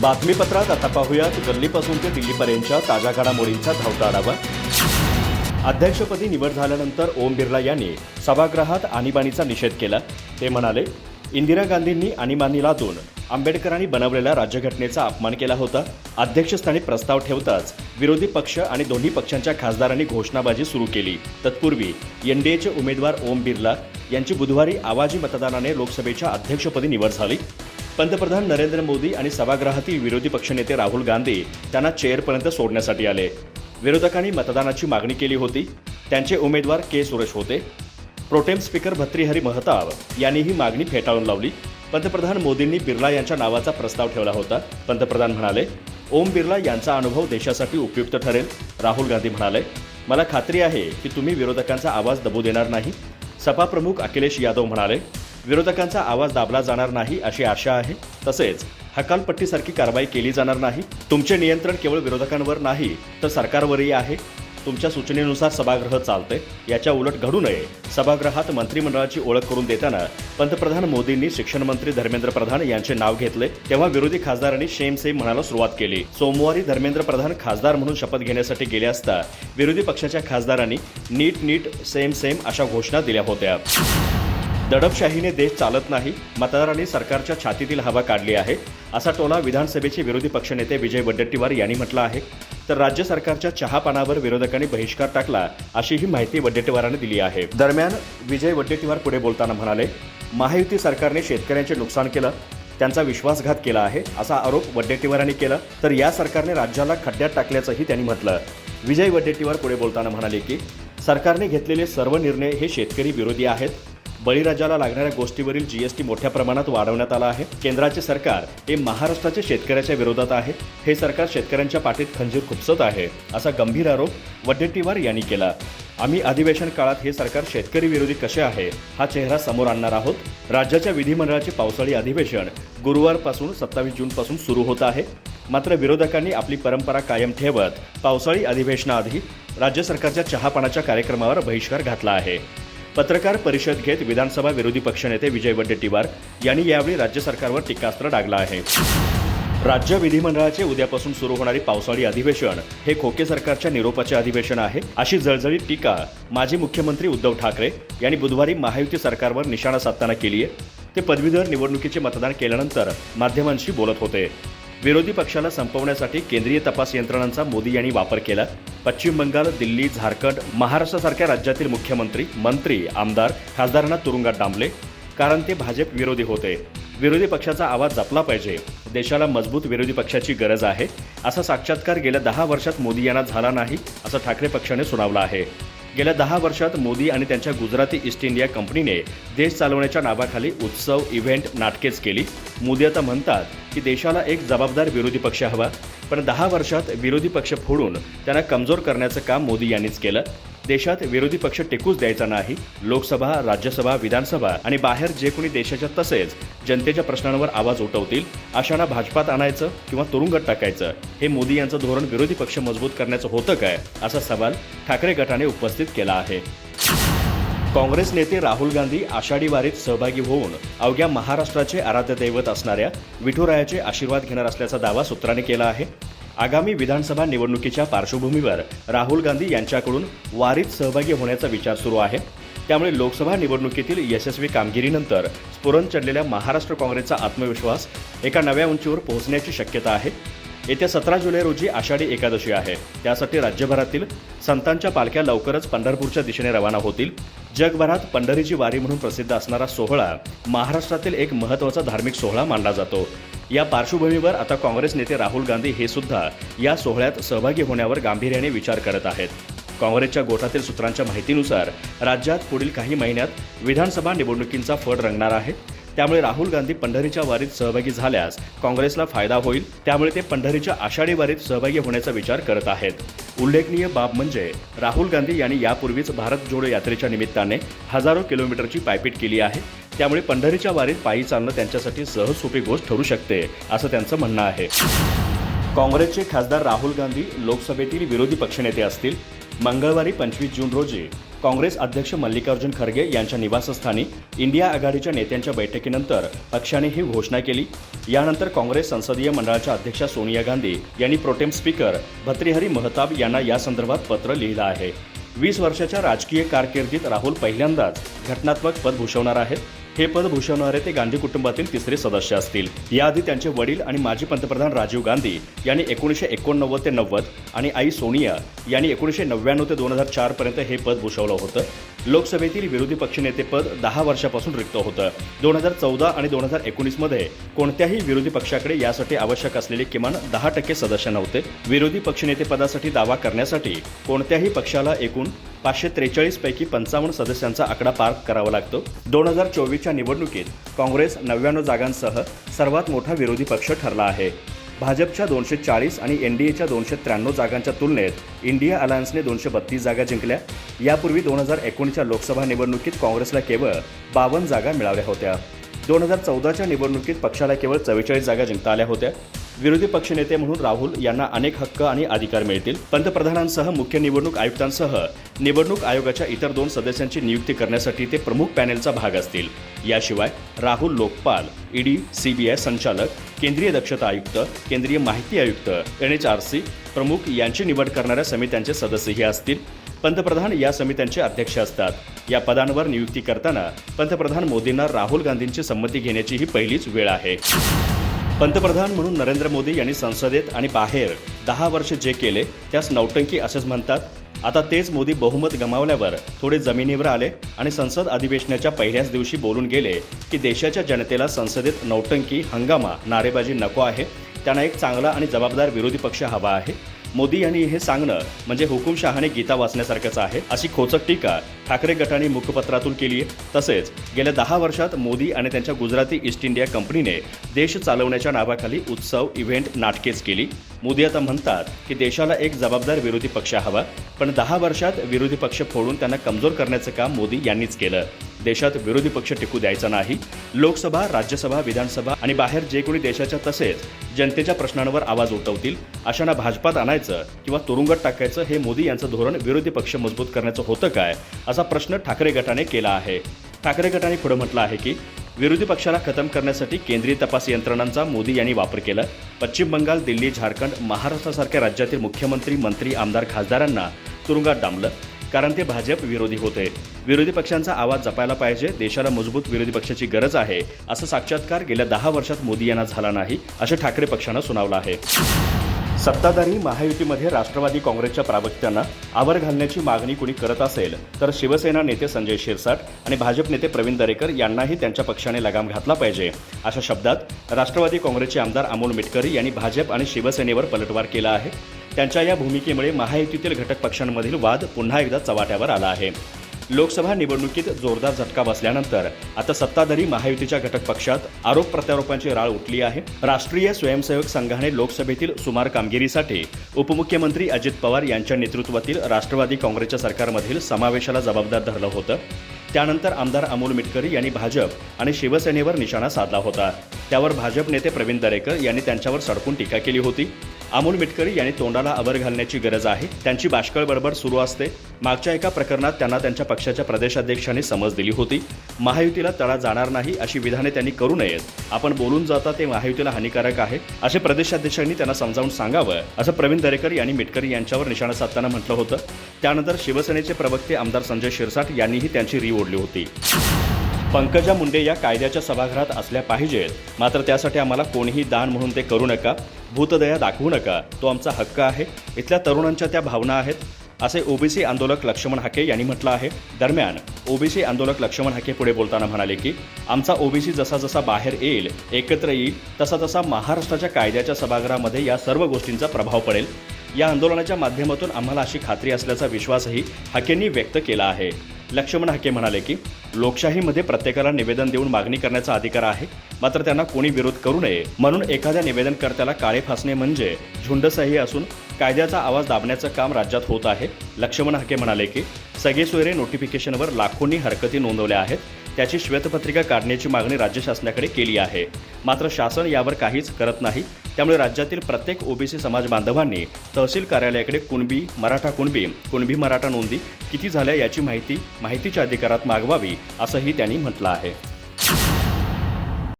बातमीपत्रात आता पाहूयात गल्लीपासून ते दिल्लीपर्यंतच्या ताज्या घडामोडींचा धावता आढावा। अध्यक्षपदी निवड झाल्यानंतर ओम बिर्ला यांनी सभागृहात आणीबाणीचा निषेध केला। ते म्हणाले, इंदिरा गांधींनी आणीबाणी लादून आंबेडकरांनी बनवलेल्या राज्यघटनेचा अपमान केला होता। अध्यक्षस्थानी प्रस्ताव ठेवताच विरोधी पक्ष आणि दोन्ही पक्षांच्या खासदारांनी घोषणाबाजी सुरू केली। तत्पूर्वी एनडीएचे उमेदवार ओम बिर्ला यांची बुधवारी आवाजी मतदानाने लोकसभेच्या अध्यक्षपदी निवड झाली। पंतप्रधान नरेंद्र मोदी आणि सभागृहातील विरोधी पक्षनेते राहुल गांधी त्यांना चेअरपर्यंत सोडण्यासाठी आले। विरोधकांनी मतदानाची मागणी केली होती। त्यांचे उमेदवार के सुरेश होते। प्रोटेम स्पीकर भर्तृहरी महताब यांनी ही मागणी फेटाळून लावली। पंतप्रधान मोदींनी बिर्ला यांच्या नावाचा प्रस्ताव ठेवला होता। पंतप्रधान म्हणाले, ओम बिर्ला यांचा अनुभव देशासाठी उपयुक्त ठरेल। राहुल गांधी म्हणाले, मला खात्री आहे की तुम्ही विरोधकांचा आवाज दबू देणार नाही। सपा प्रमुख अखिलेश यादव म्हणाले, विरोधकांचा आवाज दाबला जाणार नाही अशी आशा आहे। तसेच हकालपट्टीसारखी कारवाई केली जाणार नाही। तुमचे नियंत्रण केवळ विरोधकांवर नाही तर सरकारवरही आहे। तुमच्या सूचनेनुसार सभागृह चालते, याच्या उलट घडू नये। सभागृहात मंत्रिमंडळाची ओळख करून देताना पंतप्रधान मोदींनी शिक्षण मंत्री धर्मेंद्र प्रधान यांचे नाव घेतले, तेव्हा विरोधी खासदारांनी शेम सेम म्हणायला सुरुवात केली। सोमवारी धर्मेंद्र प्रधान खासदार म्हणून शपथ घेण्यासाठी गेले असता विरोधी पक्षाच्या खासदारांनी नीट सेम सेम अशा घोषणा दिल्या होत्या। दडपशाहीने देश चालत नाही, मतदारांनी सरकारच्या छातीतील हवा काढली आहे, असा टोला विधानसभेचे विरोधी पक्षनेते विजय वडेट्टीवार यांनी म्हटलं आहे। तर राज्य सरकारच्या चहापानावर विरोधकांनी बहिष्कार टाकला अशी ही माहिती वडेट्टीवारांनी दिली आहे। दरम्यान विजय वडेट्टीवार पुढे बोलताना म्हणाले, महायुती सरकारने शेतकऱ्यांचे नुकसान केलं, त्यांचा विश्वासघात केला आहे असा आरोप वडेट्टीवारांनी केला। तर या सरकारने राज्याला खड्ड्यात टाकल्याचंही त्यांनी म्हटलं। विजय वडेट्टीवार पुढे बोलताना म्हणाले की सरकारने घेतलेले सर्व निर्णय हे शेतकरी विरोधी आहेत। बळीराजाला लागणाऱ्या गोष्टीवरील जीएसटी मोठ्या प्रमाणात वाढवण्यात आला आहे। केंद्राचे सरकार हे महाराष्ट्राच्या शेतकऱ्याच्या विरोधात आहे। हे सरकार शेतकऱ्यांच्या पाठीत खंजीर खुपसत आहे असा गंभीर आरोप वडेट्टीवार यांनी केला। आम्ही अधिवेशन काळात हे सरकार शेतकरी विरोधी कसे आहे हा चेहरा समोर आणणार आहोत। राज्याच्या विधिमंडळाचे पावसाळी अधिवेशन गुरुवारपासून 27 जूनपासून सुरू होत आहे। मात्र विरोधकांनी आपली परंपरा कायम ठेवत पावसाळी अधिवेशनाआधी राज्य सरकारच्या चहापानाच्या कार्यक्रमावर बहिष्कार घातला आहे। पत्रकार परिषद घेत विधानसभा विरोधी पक्षनेते विजय वडेट्टीवार यांनी यावेळी राज्य सरकारवर टीकास्त्र डागलं आहे। राज्य विधिमंडळाचे उद्यापासून सुरू होणारी पावसाळी अधिवेशन हे खोके सरकारच्या निरोपाचे अधिवेशन आहे अशी जळजळीत टीका माजी मुख्यमंत्री उद्धव ठाकरे यांनी बुधवारी महायुती सरकारवर निशाणा साधताना केली आहे। ते पदवीधर निवडणुकीचे मतदान केल्यानंतर माध्यमांशी बोलत होते। विरोधी पक्षाला संपवण्यासाठी केंद्रीय तपास यंत्रणांचा मोदी यांनी वापर केला। पश्चिम बंगाल, दिल्ली, झारखंड, महाराष्ट्रासारख्या राज्यातील मुख्यमंत्री, मंत्री, आमदार, खासदारांना तुरुंगात डांबले, कारण ते भाजप विरोधी होते। विरोधी पक्षाचा आवाज जपला पाहिजे, देशाला मजबूत विरोधी पक्षाची गरज आहे असा साक्षात्कार गेल्या 10 वर्षात मोदी यांना झाला नाही असं ठाकरे पक्षाने सुनावलं आहे। गेल्या 10 वर्षात मोदी आणि त्यांच्या गुजराती ईस्ट इंडिया कंपनीने देश चालवण्याच्या नावाखाली उत्सव, इव्हेंट, नाटकेच केली। मोदी आता म्हणतात की देशाला एक जबाबदार विरोधी पक्ष हवा, पण 10 वर्षात विरोधी पक्ष फोडून त्यांना कमजोर करण्याचं काम मोदी यांनीच केलं। देशात विरोधी पक्ष टिकूच द्यायचा नाही। लोकसभा, राज्यसभा, विधानसभा आणि बाहेर जे कोणी देशाच्या तसेच जनतेच्या प्रश्नांवर आवाज उठवतील अशांना भाजपात आणायचं किंवा तुरुंगात टाकायचं, हे मोदी यांचं धोरण विरोधी पक्ष मजबूत करण्याचं होतं काय असा सवाल ठाकरे गटाने उपस्थित केला आहे। काँग्रेस नेते राहुल गांधी आषाढी वारीत सहभागी होऊन अवघ्या महाराष्ट्राचे आराध्य दैवत असणाऱ्या विठुरायाचे आशीर्वाद घेणार असल्याचा दावा सूत्रांनी केला आहे। आगामी विधानसभा निवडणुकीच्या पार्श्वभूमीवर राहुल गांधी यांच्याकडून वारीत सहभागी होण्याचा विचार सुरू आहे। त्यामुळे लोकसभा निवडणुकीतील यशस्वी कामगिरीनंतर स्फुरण चढलेल्या महाराष्ट्र काँग्रेसचा आत्मविश्वास एका नव्या उंचीवर पोहोचण्याची शक्यता आहे। येत्या 17 जुलै रोजी आषाढी एकादशी आहे। त्यासाठी राज्यभरातील संतांच्या पालख्या लवकरच पंढरपूरच्या दिशेने रवाना होतील। जगभरात पंढरीची वारी म्हणून प्रसिद्ध असणारा सोहळा महाराष्ट्रातील एक महत्त्वाचा धार्मिक सोहळा मानला जातो। या पार्श्वभूमीवर आता काँग्रेस नेते राहुल गांधी हे सुद्धा या सोहळ्यात सहभागी होण्यावर गांभीर्याने विचार करत आहेत। काँग्रेसच्या गोटातील सूत्रांच्या माहितीनुसार राज्यात पुढील काही महिन्यात विधानसभा निवडणुकींचा फड रंगणार आहे। त्यामुळे राहुल गांधी पंढरीच्या वारीत सहभागी झाल्यास काँग्रेसला फायदा होईल। त्यामुळे ते पंढरीच्या आषाढी वारीत सहभागी होण्याचा विचार करत आहेत। उल्लेखनीय बाब म्हणजे राहुल गांधी यांनी यापूर्वीच भारत जोडो यात्रेच्या निमित्ताने हजारो किलोमीटरची पायपीट केली आहे। त्यामुळे पंढरीच्या वारीत पायी चालणं त्यांच्यासाठी सहज सोपी गोष्ट ठरू शकते असं त्यांचं म्हणणं आहे। काँग्रेसचे खासदार राहुल गांधी लोकसभेतील विरोधी पक्षनेते असतील। मंगळवारी 25 जून रोजी काँग्रेस अध्यक्ष मल्लिकार्जुन खरगे यांच्या निवासस्थानी इंडिया आघाडीच्या नेत्यांच्या बैठकीनंतर पक्षाने ही घोषणा केली। यानंतर काँग्रेस संसदीय मंडळाच्या अध्यक्षा सोनिया गांधी यांनी प्रोटेम स्पीकर भर्तृहरी महताब यांना या संदर्भात पत्र लिहिलं आहे। 20 वर्षाच्या राजकीय कारकिर्दीत राहुल पहिल्यांदाच घटनात्मक पद भूषवणार आहेत। हे पद भूषवणारे ते गांधी कुटुंबातील तिसरे सदस्य असतील। याआधी त्यांचे वडील आणि माजी पंतप्रधान राजीव गांधी यांनी 1989 ते 90 आणि आई सोनिया यांनी 1999 ते 2004 पर्यंत हे पद भूषवलं होतं। लोकसभेतील विरोधी पक्षनेतेपद 10 वर्षापासून रिक्त होतं। 2014 आणि 2019 मध्ये कोणत्याही विरोधी पक्षाकडे यासाठी आवश्यक असलेले किमान 10% सदस्य नव्हते। विरोधी पक्षनेतेपदासाठी दावा करण्यासाठी कोणत्याही पक्षाला एकूण 543 पैकी 55 सदस्यांचा आकडा पार करावा लागतो। 2024च्या निवडणुकीत काँग्रेस 99 जागांसह सर्वात मोठा विरोधी पक्ष ठरला आहे। भाजपच्या 240 आणि एनडीएच्या 293 जागांच्या तुलनेत इंडिया अलायन्सने 232 जागा जिंकल्या। यापूर्वी 2019च्या लोकसभा निवडणुकीत काँग्रेसला केवळ 52 जागा मिळाल्या होत्या। 2014च्या निवडणुकीत पक्षाला केवळ 44 जागा जिंकता आल्या होत्या। विरोधी पक्षनेते म्हणून राहुल यांना अनेक हक्क आणि अधिकार मिळतील। पंतप्रधानांसह मुख्य निवडणूक आयुक्तांसह निवडणूक आयोगाच्या इतर 2 सदस्यांची नियुक्ती करण्यासाठी ते प्रमुख पॅनेलचा भाग असतील। याशिवाय राहुल लोकपाल, ईडी, सीबीआय संचालक, केंद्रीय दक्षता आयुक्त, केंद्रीय माहिती आयुक्त, NHRC प्रमुख यांची निवड करणाऱ्या समित्यांचे सदस्यही असतील। पंतप्रधान या समित्यांचे अध्यक्ष असतात। या पदांवर नियुक्ती करताना पंतप्रधान मोदींना राहुल गांधींची संमती घेण्याची ही पहिलीच वेळ आहे। पंतप्रधान म्हणून नरेंद्र मोदी यांनी संसदेत आणि बाहेर 10 वर्ष जे केले त्यास नौटंकी असेच म्हणतात। आता तेच मोदी बहुमत गमावल्यावर थोडे जमिनीवर आले आणि संसद अधिवेशनाच्या पहिल्याच दिवशी बोलून गेले की देशाच्या जनतेला संसदेत नौटंकी, हंगामा, नारेबाजी नको आहे। त्यांना एक चांगला आणि जबाबदार विरोधी पक्ष हवा आहे। मोदी यांनी हे सांगणं म्हणजे हुकुमशहाने गीता वाचण्यासारखंच आहे, अशी खोचक टीका ठाकरे गटाने मुखपत्रातून केली आहे। तसेच गेल्या 10 वर्षात मोदी आणि त्यांच्या गुजराती ईस्ट इंडिया कंपनीने देश चालवण्याच्या नावाखाली उत्सव, इव्हेंट, नाटकेच केली। मोदी आता म्हणतात की देशाला एक जबाबदार विरोधी पक्ष हवा, पण 10 वर्षात विरोधी पक्ष फोडून त्यांना कमजोर करण्याचं काम मोदी यांनीच केलं। देशात विरोधी पक्ष टिकू द्यायचा नाही। लोकसभा, राज्यसभा, विधानसभा आणि बाहेर जे कोणी देशाच्या तसेच जनतेच्या प्रश्नांवर आवाज उठवतील अशांना भाजपात आणायचं किंवा तुरुंगात टाकायचं हे मोदी यांचं धोरण विरोधी पक्ष मजबूत करण्याचं होतं काय, असा प्रश्न ठाकरे गटाने केला आहे। ठाकरे गटाने पुढे म्हटलं आहे की विरोधी पक्षाला खतम करण्यासाठी केंद्रीय तपास यंत्रणांचा मोदी यांनी वापर केला। पश्चिम बंगाल, दिल्ली, झारखंड, महाराष्ट्रासारख्या राज्यातील मुख्यमंत्री, मंत्री, आमदार, खासदारांना तुरुंगात डांबलं, कारण ते भाजप विरोधी होते। विरोधी पक्षांचा आवाज जपायला पाहिजे, देशाला मजबूत विरोधी पक्षाची गरज आहे, असा साक्षात्कार गेल्या 10 वर्षात मोदी यांना झाला नाही, असं ठाकरे पक्षानं सुनावलं आहे। सत्ताधारी महायुतीमध्ये राष्ट्रवादी काँग्रेसच्या प्रवक्त्यांना आवर घालण्याची मागणी कुणी करत असेल तर शिवसेना नेते संजय शिरसाट आणि भाजप नेते प्रवीण दरेकर यांनाही त्यांच्या पक्षाने लगाम घातला पाहिजे, अशा शब्दात राष्ट्रवादी काँग्रेसचे आमदार अमोल मिटकरी यांनी भाजप आणि शिवसेनेवर पलटवार केला आहे। त्यांच्या या भूमिकेमुळे महायुतीतील घटक पक्षांमधील वाद पुन्हा एकदा चव्हाट्यावर आला आहे। लोकसभा निवडणुकीत जोरदार झटका बसल्यानंतर आता सत्ताधारी महायुतीच्या घटक पक्षात आरोप प्रत्यारोपांची राळ उठली आहे। राष्ट्रीय स्वयंसेवक संघाने लोकसभेतील सुमार कामगिरीसाठी उपमुख्यमंत्री अजित पवार यांच्या नेतृत्वातील राष्ट्रवादी काँग्रेसच्या सरकारमधील समावेशाला जबाबदार धरलं होतं। त्यानंतर आमदार अमोल मिटकरी यांनी भाजप आणि शिवसेनेवर निशाणा साधला होता। त्यावर भाजप नेते प्रवीण दरेकर यांनी त्यांच्यावर सडकून टीका केली होती। अमोल मिटकरी यांनी तोंडाला आवर घालण्याची गरज आहे, त्यांची बाष्कळ बडबड सुरू असते। मागच्या एका प्रकरणात त्यांना त्यांच्या पक्षाच्या प्रदेशाध्यक्षांनी समज दिली होती। महायुतीला तडा जाणार नाही अशी विधाने त्यांनी करू नयेत, आपण बोलून जाता ते महायुतीला हानिकारक आहे, असे प्रदेशाध्यक्षांनी त्यांना समजावून सांगावं, असं प्रवीण दरेकर यांनी मिटकरी यांच्यावर निशाणा साधताना म्हटलं होतं। त्यानंतर शिवसेनेचे प्रवक्ते आमदार संजय शिरसाट यांनीही त्यांची री ओढली होती। पंकजा मुंडे या कायद्याच्या सभागृहात असल्या पाहिजेत, मात्र त्यासाठी आम्हाला कोणीही दान म्हणून ते करू नका, भूतदया दाखवू नका, तो आमचा हक्क आहे, इथल्या तरुणांच्या त्या भावना आहेत, असे ओबीसी आंदोलक लक्ष्मण हाके यांनी म्हटलं आहे। दरम्यान ओबीसी आंदोलक लक्ष्मण हाके पुढे बोलताना म्हणाले की आमचा ओबीसी जसा जसा बाहेर येईल, एकत्र येईल, तसा तसा महाराष्ट्राच्या कायद्याच्या सभागृहामध्ये या सर्व गोष्टींचा प्रभाव पडेल। या आंदोलनाच्या माध्यमातून आम्हाला अशी खात्री असल्याचा विश्वासही हाकेंनी व्यक्त केला आहे। लक्ष्मण हाके म्हणाले की लोकशाहीमध्ये प्रत्येकाला निवेदन देऊन मागणी करण्याचा अधिकार आहे, मात्र त्यांना कोणी विरोध करू नये म्हणून एखाद्या निवेदनकर्त्याला काळे फासणे म्हणजे झुंडशाही असून कायद्याचा आवाज दाबण्याचं काम राज्यात होत आहे। लक्ष्मण हाके म्हणाले की सगळे सोयरे नोटिफिकेशनवर लाखोंनी हरकती नोंदवल्या आहेत, त्याची श्वेतपत्रिका काढण्याची मागणी राज्य शासनाकडे केली आहे. मात्र शासन यावर काहीच करत नाही. त्यामुळे राज्यातील प्रत्येक ओबीसी समाज बांधवांनी तहसील कार्यालयाकडे कुणबी मराठा नोंदी किती झाल्या याची माहितीच्या अधिकारात मागवावी असंही त्यांनी म्हटलं आहे.